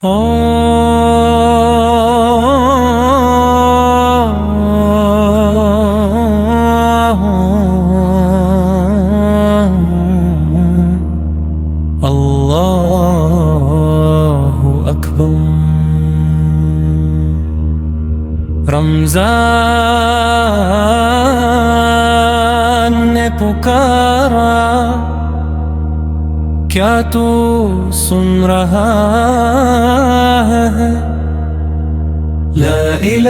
Allahu Akbar. رمضان نے پکارا، کیا تو سن رہا ہے؟ لا الہ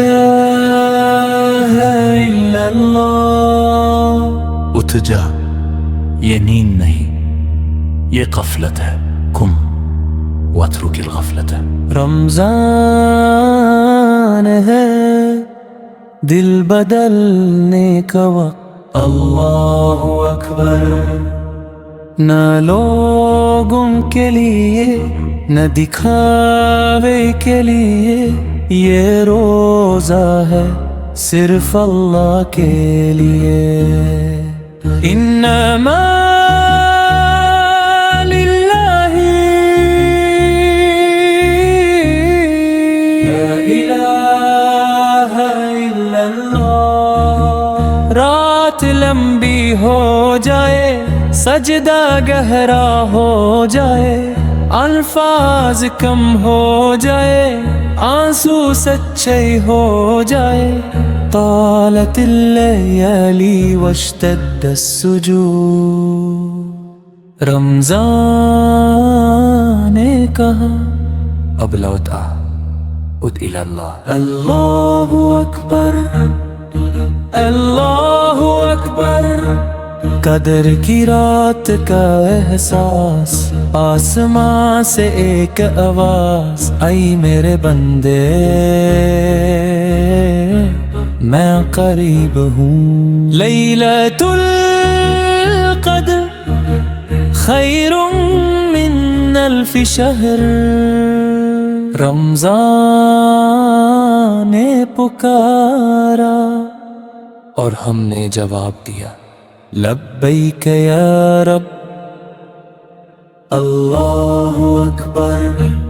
الا اللہ۔ اٹھ جا، یہ نیند نہیں، یہ غفلت ہے۔ قم واترک الغفلت۔ رمضان ہے دل بدلنے کا وقت۔ اللہ اکبر۔ نہ لوگوں کے لیے نہ دکھاوے کے لیے یہ روزہ ہے، صرف اللہ کے لیے۔ انما للہ لا الہ الا اللہ۔ رات لمبی ہو جائے، سجدہ گہرا ہو جائے، الفاظ کم ہو جائے، آنسو سچے ہو جائے، طالت اللیالی واشتد السجود۔ رمضان نے کہا اب لوٹ آ، عد الی اللہ۔ اللہ اکبر، اللہ اکبر۔ قدر کی رات کا احساس، آسمان سے ایک آواز آئی، میرے بندے میں قریب ہوں۔ لیلۃ القدر خیر من الف شہر۔ رمضان نے پکارا اور ہم نے جواب دیا، لبیک یا رب۔ اللہ اکبر۔